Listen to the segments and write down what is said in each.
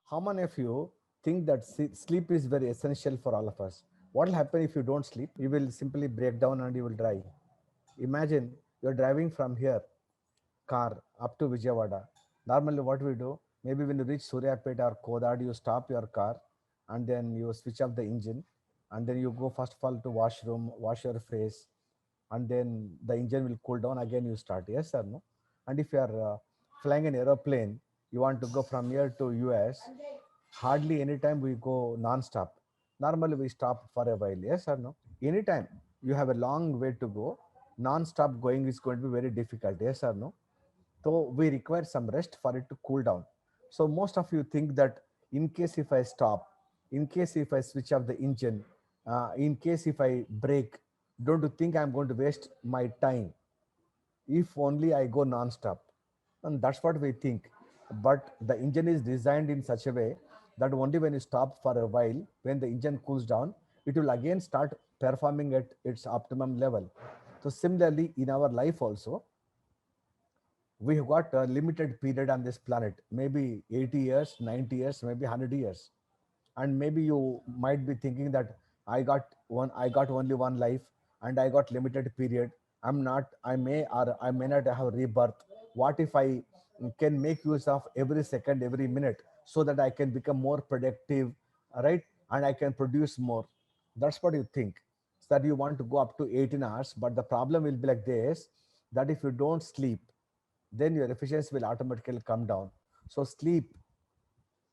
How many of you think that sleep is very essential for all of us? What will happen if you don't sleep? You will simply break down and you will die. Imagine you're driving from here, car, up to Vijayawada. Normally, what we do, maybe when you reach Suryapet or Kodad, you stop your car and then you switch off the engine and then you go first of all to washroom, wash your face, and then the engine will cool down. Again, you start. Yes or no? And if you are flying an aeroplane, you want to go from here to US, hardly any time we go non-stop. Normally we stop for a while. Yes or no? Anytime you have a long way to go, non-stop going is going to be very difficult. Yes or no? So we require some rest for it to cool down. So most of you think that in case if I stop, in case if I switch off the engine, in case if I brake, don't you think I'm going to waste my time if only I go non-stop? And that's what we think. But the engine is designed in such a way that only when you stop for a while, when the engine cools down, it will again start performing at its optimum level. So similarly, in our life also, we have got a limited period on this planet, maybe 80 years, 90 years, maybe 100 years. And maybe you might be thinking that I got only one life and I got limited period. I may not have rebirth. What if I can make use of every second, every minute, so that I can become more productive, right? And I can produce more. That's what you think. So that you want to go up to 18 hours, but the problem will be like this, that if you don't sleep, then your efficiency will automatically come down. So sleep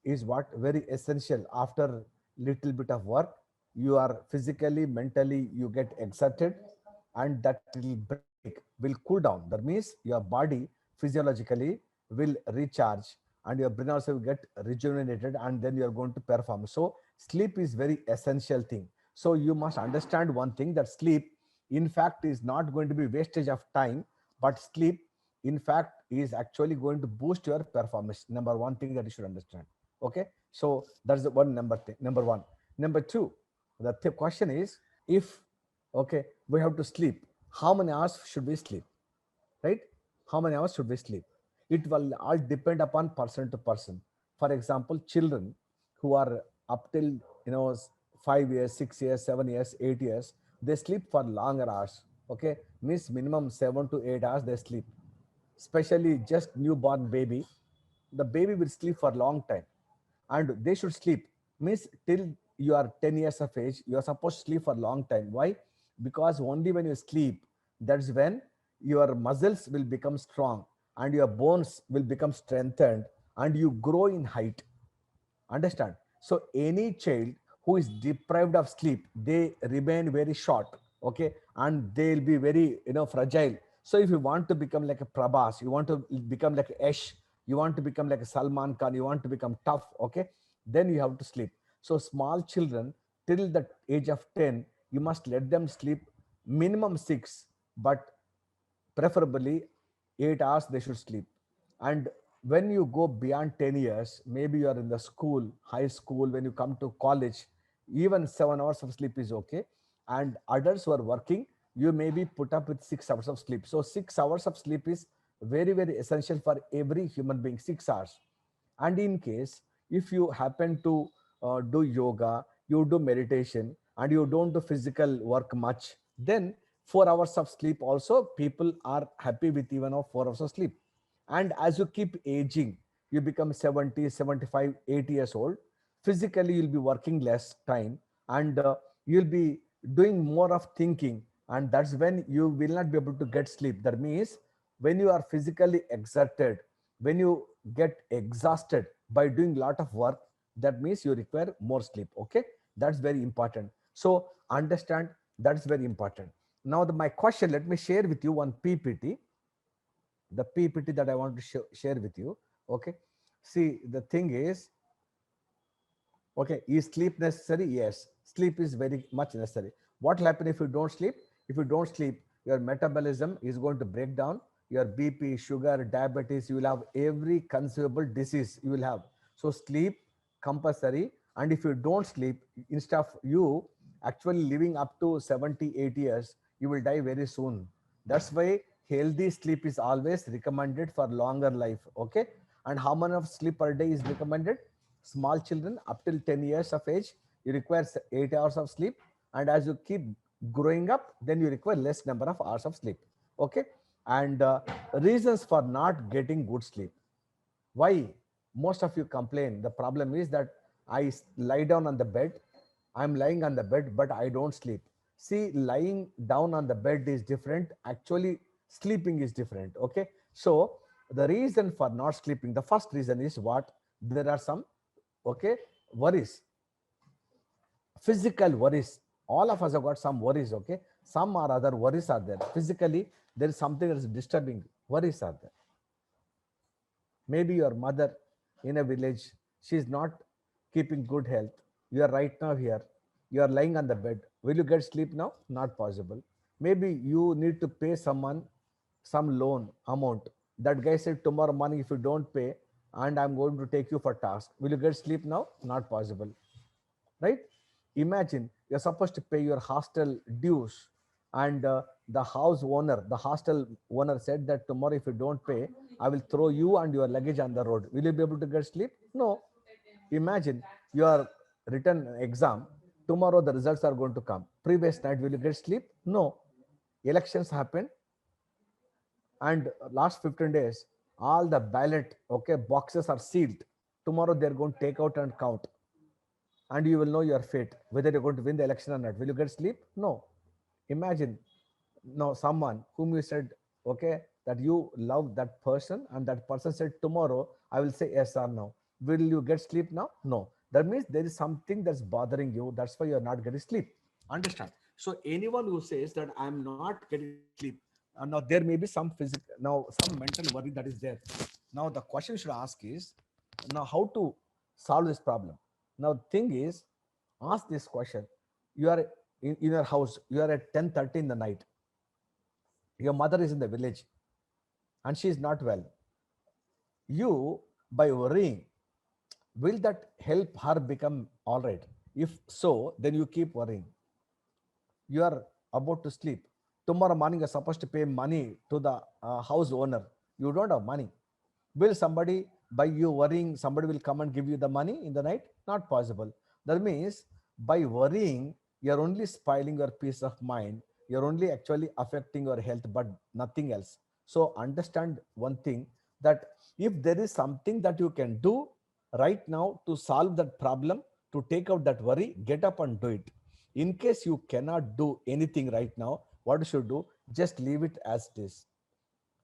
is what very essential. After little bit of work, you are physically, mentally, you get exerted, and that little break will cool down. That means your body physiologically will recharge and your brain also will get rejuvenated, and then you are going to perform. So sleep is very essential thing. So you must understand one thing, that sleep in fact is not going to be wastage of time, but sleep in fact is actually going to boost your performance. Number one thing that you should understand. Okay, so that's the one number thing. Number one. Number two, the question is, if okay, we have to sleep, how many hours should we sleep, right? How many hours should we sleep? It will all depend upon person to person. For example, children who are up till 5 years, 6 years, 7 years, 8 years, they sleep for longer hours. Okay, means minimum 7 to 8 hours they sleep. Especially just newborn baby, the baby will sleep for a long time, and they should sleep, means till you are 10 years of age you are supposed to sleep for a long time. Why? Because only when you sleep, that's when your muscles will become strong and your bones will become strengthened and you grow in height. Understand? So any child who is deprived of sleep, they remain very short. Okay, and they'll be very fragile. So if you want to become like a Prabhas, you want to become like a Ash, you want to become like a Salman Khan, you want to become tough, okay, then you have to sleep. So small children till the age of 10, you must let them sleep minimum 6, but preferably 8 hours they should sleep. And when you go beyond 10 years, maybe you are in the school, high school, when you come to college, even 7 hours of sleep is okay. And adults who are working, you may be put up with 6 hours of sleep. So 6 hours of sleep is very, very essential for every human being. 6 hours. And in case if you happen to do yoga, you do meditation, and you don't do physical work much, then 4 hours of sleep also people are happy with, even of 4 hours of sleep. And as you keep aging, you become 70, 75, 80 years old, physically you'll be working less time, and you'll be doing more of thinking, and that's when you will not be able to get sleep. That means when you are physically exerted, when you get exhausted by doing a lot of work, that means you require more sleep. Okay, that's very important. So understand, that's very important. Now my question, let me share with you one PPT, the PPT that I want to share with you. Okay, see, the thing is, okay, is sleep necessary? Yes, sleep is very much necessary. What will happen if you don't sleep? If you don't sleep, your metabolism is going to break down. Your BP, sugar, diabetes, you will have every conceivable disease you will have. So sleep compulsory. And if you don't sleep, instead of you actually living up to 70, 80 years, you will die very soon. That's why healthy sleep is always recommended for longer life. Okay. And how many of sleep per day is recommended? Small children up till 10 years of age, you require 8 hours of sleep. And as you keep growing up, then you require less number of hours of sleep. Okay. And reasons for not getting good sleep. Why most of you complain? The problem is that lie down on the bed. I'm lying on the bed, but I don't sleep. See, lying down on the bed is different. Actually, sleeping is different. Okay. So the reason for not sleeping, the first reason is what? There are some, okay, worries, physical worries. All of us have got some worries. Okay. Some or other worries are there. Physically, there is something that is disturbing. Worries are there. Maybe your mother in a village, she is not keeping good health. You are right now here, you are lying on the bed. Will you get sleep now? Not possible. Maybe you need to pay someone some loan amount. That guy said tomorrow morning if you don't pay, and I'm going to take you for task. Will you get sleep now? Not possible, right? Imagine you're supposed to pay your hostel dues, and the hostel owner said that tomorrow if you don't pay, I will throw you and your luggage on the road. Will you be able to get sleep? No. Imagine your written exam, tomorrow the results are going to come. Previous night, will you get sleep? No. Elections happen, and last 15 days, all the ballot, okay, boxes are sealed. Tomorrow they're going to take out and count, and you will know your fate, whether you're going to win the election or not. Will you get sleep? No. Imagine now someone whom you said, okay, that you love that person, and that person said tomorrow I will say yes or no. Will you get sleep now? No. That means there is something that's bothering you. That's why you're not getting sleep. Understand? So anyone who says that I'm not getting sleep, now there may be some physical, now some mental worry that is there. Now the question you should ask is, now how to solve this problem? Now thing is, ask this question. You are in your house, you are at 10:30 in the night. Your mother is in the village and she is not well. You, by worrying, will that help her become all right? If so, then you keep worrying. You are about to sleep. Tomorrow morning, you're supposed to pay money to the house owner. You don't have money. Will somebody, by you worrying, somebody will come and give you the money in the night? Not possible. That means by worrying, you're only spoiling your peace of mind. You're only actually affecting your health, but nothing else. So understand one thing, that if there is something that you can do right now to solve that problem, to take out that worry, get up and do it. In case you cannot do anything right now, what you should do? Just leave it as it is,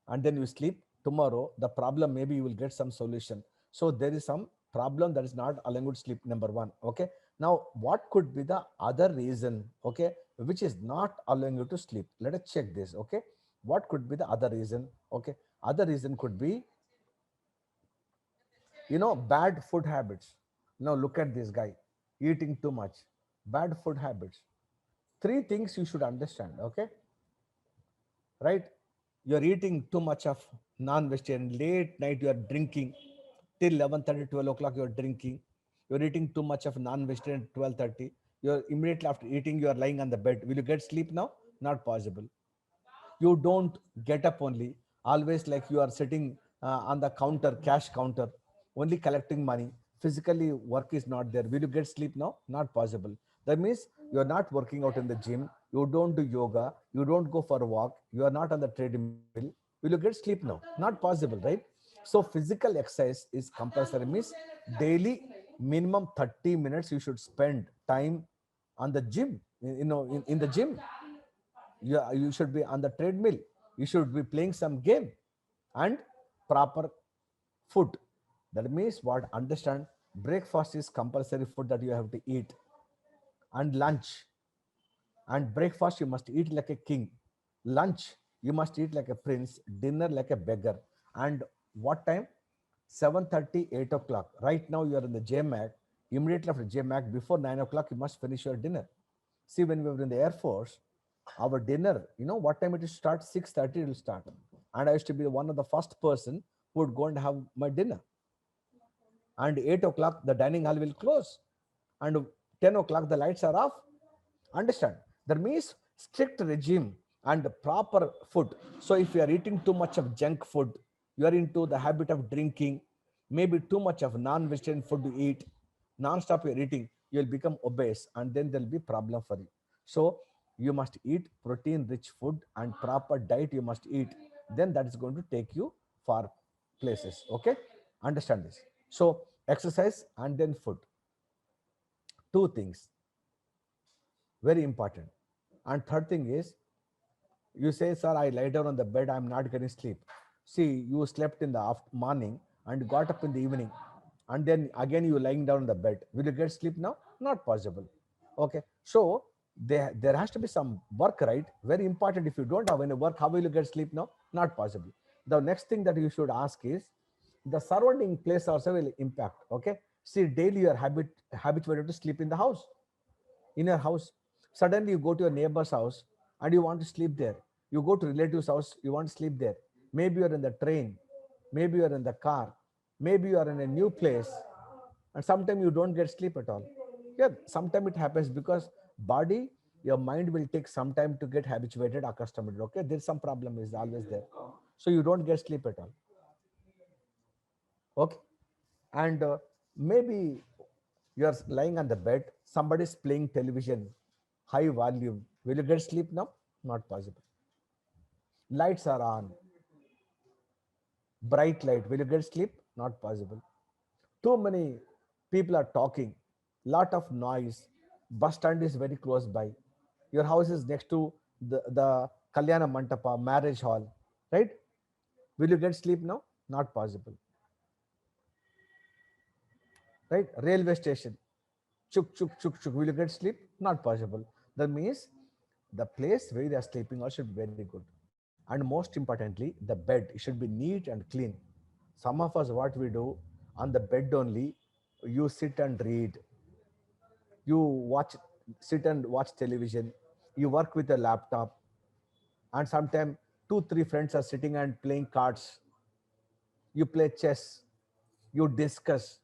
and then you sleep. Tomorrow the problem, maybe you will get some solution. So there is some problem that is not allowing you to sleep, number one. Okay. Now what could be the other reason, okay, which is not allowing you to sleep? Let us check this. Okay. What could be the other reason? Okay. Other reason could be, bad food habits. Now look at this guy, eating too much. Bad food habits. Three things you should understand. Okay. Right? You're eating too much of non-vegetarian. Late night, you are drinking till 11:30, 12 o'clock, you're drinking. You're eating too much of non-vegetarian 12:30. You're immediately after eating, you are lying on the bed. Will you get sleep now? Not possible. You don't get up only. Always like you are sitting on the counter, cash counter, only collecting money. Physically, work is not there. Will you get sleep now? Not possible. That means you're not working out in the gym. You don't do yoga. You don't go for a walk. You are not on the treadmill. Will you get sleep now? Not possible, right? So physical exercise is compulsory. Means daily minimum 30 minutes you should spend time on the gym. In the gym, you should be on the treadmill. You should be playing some game, and proper food. That means what? Understand, breakfast is compulsory food that you have to eat, and lunch. And breakfast you must eat like a king. Lunch you must eat like a prince. Dinner like a beggar. And what time? 7:30, 8 o'clock. Right now you are in the JMAC. Immediately after JMAC, before 9 o'clock, you must finish your dinner. See, when we were in the Air Force, our dinner, what time it will start? 6:30 it will start. And I used to be one of the first person who would go and have my dinner. And 8 o'clock, the dining hall will close. And 10 o'clock, the lights are off. Understand? That means strict regime and proper food. So if you are eating too much of junk food, you are into the habit of drinking, maybe too much of non-vegetarian food to eat, non-stop you're eating, you'll become obese and then there'll be problem for you. So you must eat protein rich food and proper diet you must eat, then that is going to take you far places. Okay, understand this. So exercise and then food, two things very important. And third thing is, you say, sir, I lie down on the bed, I'm not getting sleep. See, you slept in the morning and got up in the evening, and then again you lying down on the bed. Will you get sleep now? Not possible. Okay, so there has to be some work, right? Very important. If you don't have any work, how will you get sleep now? Not possible. The next thing that you should ask is, the surrounding place also will impact. Okay, see, daily you are habituated to sleep in the house, in your house. Suddenly you go to your neighbor's house and you want to sleep there. You go to relative's house, you want to sleep there. Maybe you're in the train, maybe you're in the car, maybe you are in a new place, and sometimes you don't get sleep at all. Yeah, sometimes it happens because body, your mind will take some time to get habituated, accustomed. Okay, there's some problem is always there. So you don't get sleep at all. Okay, and maybe you're lying on the bed, somebody's playing television, high volume. Will you get sleep now? Not possible. Lights are on, bright light. Will you get sleep? Not possible. Too many people are talking, lot of noise. Bus stand is very close by. Your house is next to the Kalyana Mantapa, marriage hall, right? Will you get sleep now? Not possible, right? Railway station, chuk, chuk, chuk, chuk. Will you get sleep? Not possible. That means the place where they are sleeping also should be very good. And most importantly, the bed should be neat and clean. Some of us, what we do, on the bed only, you sit and read, you watch, sit and watch television, you work with a laptop, and sometimes two, three friends are sitting and playing cards, you play chess, you discuss.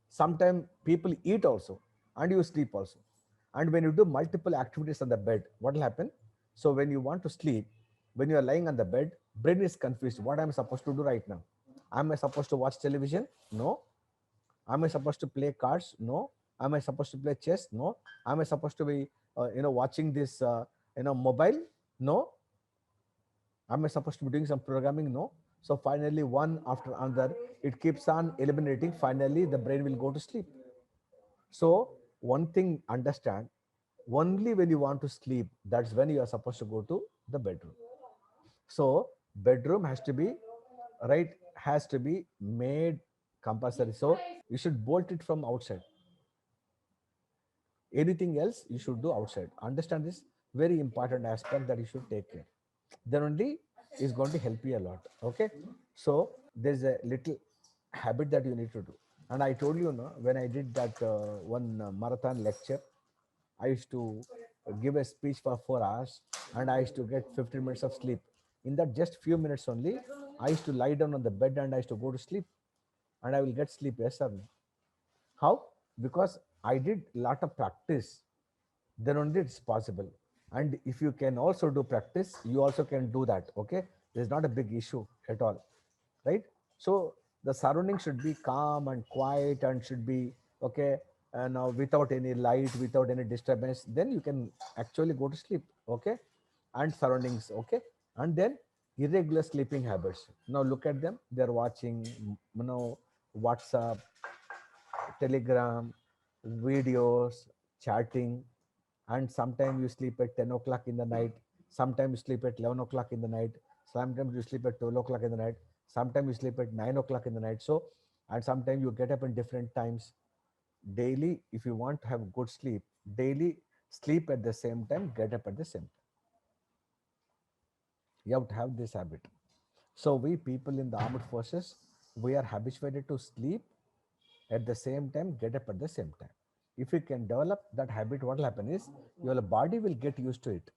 Sometimes people eat also and you sleep also. And when you do multiple activities on the bed, what will happen? So when you want to sleep, when you are lying on the bed, brain is confused. What am I supposed to do right now? Am I supposed to watch television? No. Am I supposed to play cards? No. Am I supposed to play chess? No. Am I supposed to be, watching this, mobile? No. Am I supposed to be doing some programming? No. So finally, one after another, it keeps on eliminating. Finally, the brain will go to sleep. So one thing, understand, only when you want to sleep, that's when you are supposed to go to the bedroom. So bedroom has to be, right, has to be made compulsory. So you should bolt it from outside. Anything else you should do outside. Understand this very important aspect that you should take care. Then only is going to help you a lot. Okay. So there's a little habit that you need to do. And I told you, no, when I did that one marathon lecture, I used to give a speech for 4 hours and I used to get 15 minutes of sleep. In that just few minutes only, I used to lie down on the bed and I used to go to sleep and I will get sleep. Yes or no? How? Because I did lot of practice, then only it's possible. And if you can also do practice, you also can do that. Okay, there's not a big issue at all, right? So the surrounding should be calm and quiet and should be okay, and without any light, without any disturbance, then you can actually go to sleep. Okay, and surroundings. Okay, and then irregular sleeping habits. Now look at them, they're watching, WhatsApp, Telegram, videos, chatting, and sometimes you sleep at 10 o'clock in the night, sometimes you sleep at 11 o'clock in the night, sometimes you sleep at 12 o'clock in the night, sometimes you sleep at 9 o'clock in the night. So, and sometimes you get up in different times. Daily, if you want to have good sleep, daily sleep at the same time, get up at the same time. You have to have this habit. So, we people in the armed forces, we are habituated to sleep at the same time, get up at the same time. If you can develop that habit, what will happen is your body will get used to it.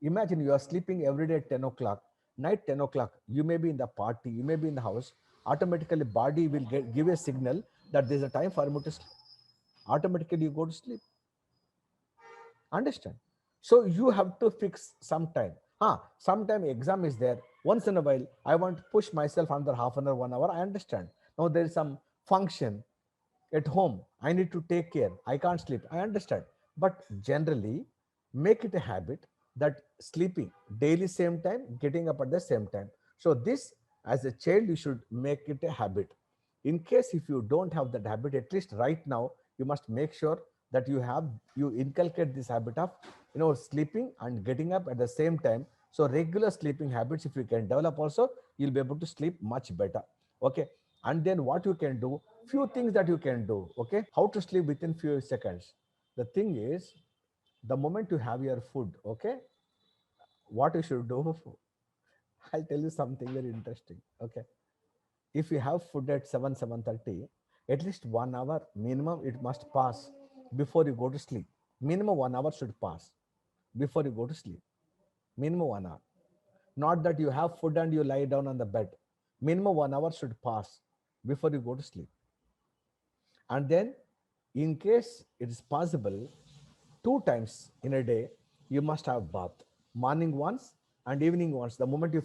Imagine you are sleeping every day at 10 o'clock, night 10 o'clock, you may be in the party, you may be in the house, automatically body will give a signal that there's a time for me to sleep. Automatically you go to sleep. Understand? So you have to fix some time. Sometime exam is there. Once in a while, I want to push myself under half an hour, 1 hour. I understand. Now there is some function at home, I need to take care, I can't sleep, I understand. But generally, make it a habit that sleeping daily same time, getting up at the same time. So this, as a child, you should make it a habit. In case if you don't have that habit, at least right now, you must make sure that you inculcate this habit of sleeping and getting up at the same time. So regular sleeping habits, if you can develop also, you'll be able to sleep much better. Okay. And then what you can do, few things that you can do. Okay, how to sleep within few seconds. The thing is, the moment you have your food, okay, what you should do, I'll tell you something very interesting. Okay, if you have food at 7:30, at least 1 hour minimum it must pass before you go to sleep. Minimum 1 hour should pass before you go to sleep. Minimum 1 hour. Not that you have food and you lie down on the bed. Minimum 1 hour should pass before you go to sleep. And then, in case it is possible, 2 times in a day, you must have bath. Morning once and evening once. The moment you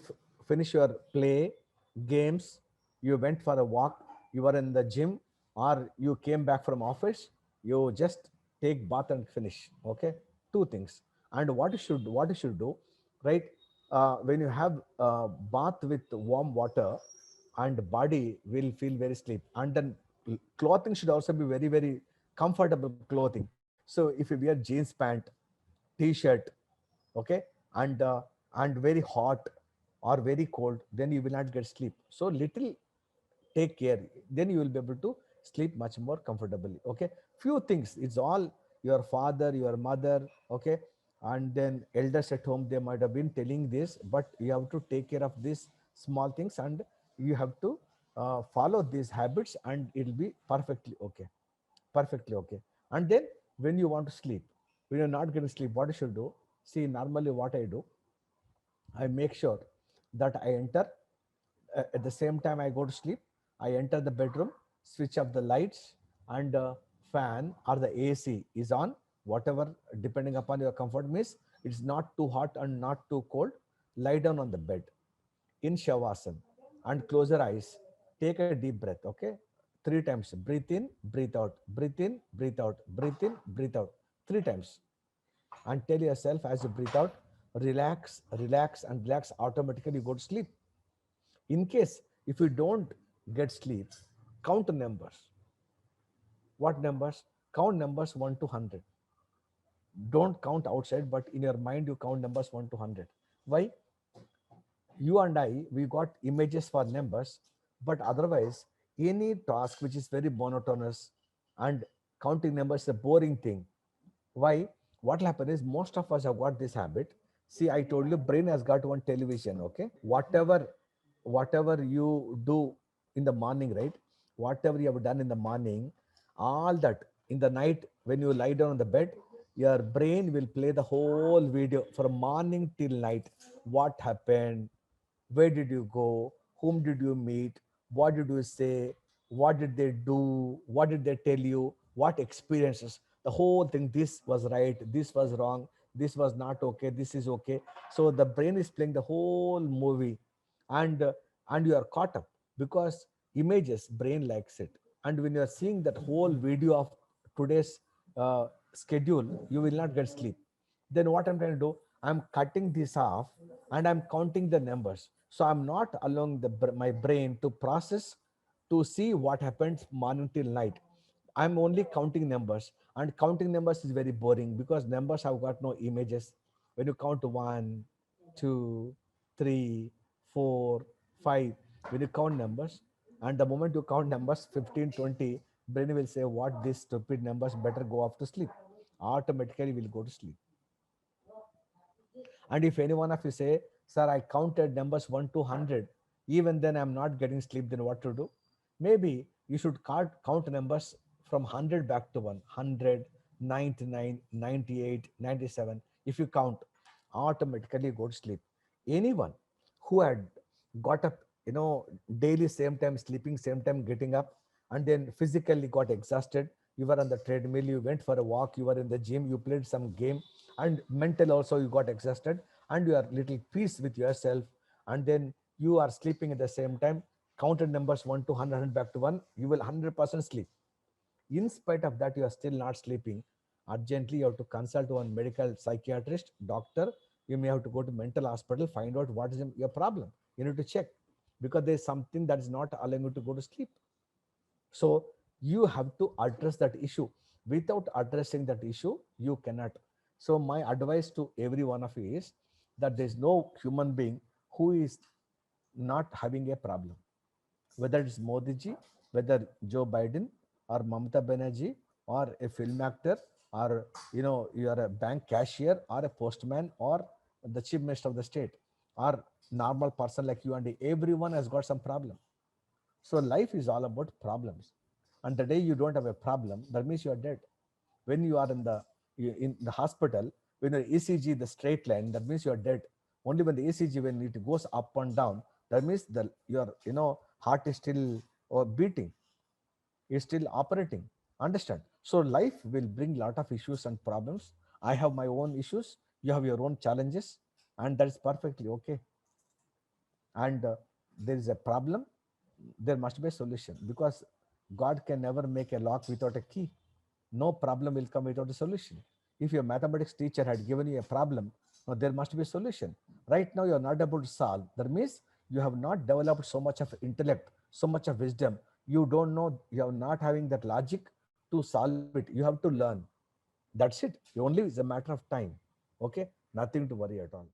finish your play, games, you went for a walk, you were in the gym, or you came back from office, you just take bath and finish. Okay, 2 things. And what you should do, right? When you have bath with warm water, and body will feel very sleep. And then clothing should also be very very comfortable clothing. So if you wear jeans pant, t-shirt, okay, and very hot or very cold, then you will not get sleep. So little take care, then you will be able to sleep much more comfortably. Okay, few things, it's all your father, your mother, okay, and then elders at home, they might have been telling this, but you have to take care of these small things, and you have to follow these habits, and it'll be perfectly okay. Perfectly okay. And then, when you want to sleep, when you're not going to sleep, what you should do, see, normally what I do, I make sure that I enter at the same time I go to sleep. I enter the bedroom, switch off the lights, and fan or the AC is on. Whatever, depending upon your comfort, means it's not too hot and not too cold. Lie down on the bed in shavasana and close your eyes. Take a deep breath. Okay, 3 times. Breathe in, breathe out. Breathe in, breathe out. Breathe in, breathe out. 3 times, and tell yourself as you breathe out, relax, relax, and relax. Automatically, you go to sleep. In case if you don't get sleep, count numbers. What numbers? Count numbers 1 to 100. Don't count outside, but in your mind you count numbers 1 to 100. Why? You and I, we got images for numbers, but otherwise, any task which is very monotonous and counting numbers is a boring thing. Why? What will happen is, most of us have got this habit. See, I told you, brain has got one television. Okay, whatever you do in the morning, right? Whatever you have done in the morning, all that in the night, when you lie down on the bed, your brain will play the whole video from morning till night. What happened? Where did you go? Whom did you meet? What did you say? What did they do? What did they tell you? What experiences? The whole thing, this was right, this was wrong, this was not okay, this is okay. So the brain is playing the whole movie, and you are caught up, because images, brain likes it. And when you are seeing that whole video of today's schedule, you will not get sleep. Then what I'm trying to do, I'm cutting this off, and I'm counting the numbers. So I'm not allowing my brain to process, to see what happens morning till night. I'm only counting numbers, and counting numbers is very boring, because numbers have got no images. When you count 1, 2, 3, 4, 5, when you count numbers, and the moment you count numbers 15, 20, brain will say, what these stupid numbers, better go off to sleep. Automatically will go to sleep. And if any one of you say, sir, I counted numbers 1 to 100, even then I'm not getting sleep, then what to do? Maybe you should count numbers from 100 back to 1, 100, 99, 98, 97. If you count, automatically go to sleep. Anyone who had got up, daily same time sleeping, same time getting up, and then physically got exhausted, you were on the treadmill, you went for a walk, you were in the gym, you played some game, and mental also you got exhausted, and you are little peace with yourself, and then you are sleeping at the same time, counted numbers 1 to 100, back to 1, you will 100% sleep. In spite of that, you are still not sleeping. Urgently, you have to consult one medical psychiatrist, doctor. You may have to go to mental hospital, find out what is your problem. You need to check because there is something that is not allowing you to go to sleep. So you have to address that issue. Without addressing that issue, you cannot. So my advice to every one of you is that there is no human being who is not having a problem, whether it's Modi ji, whether Joe Biden or Mamata Banerjee or a film actor, or you are a bank cashier or a postman or the chief minister of the state or normal person like you and me. Everyone has got some problem. So life is all about problems. And the day you don't have a problem, that means you are dead. When you are in the hospital, when your ECG the straight line, that means you are dead. Only when the ECG when it goes up and down, that means your heart is still beating, is still operating. Understand? So life will bring lot of issues and problems. I have my own issues. You have your own challenges, and that is perfectly okay. And there is a problem, there must be a solution, because God can never make a lock without a key. No problem will come without a solution. If your mathematics teacher had given you a problem, now there must be a solution. Right now you are not able to solve, that means you have not developed so much of intellect, so much of wisdom. You don't know, you are not having that logic to solve it. You have to learn. That's it. Only is a matter of time. Okay, nothing to worry at all.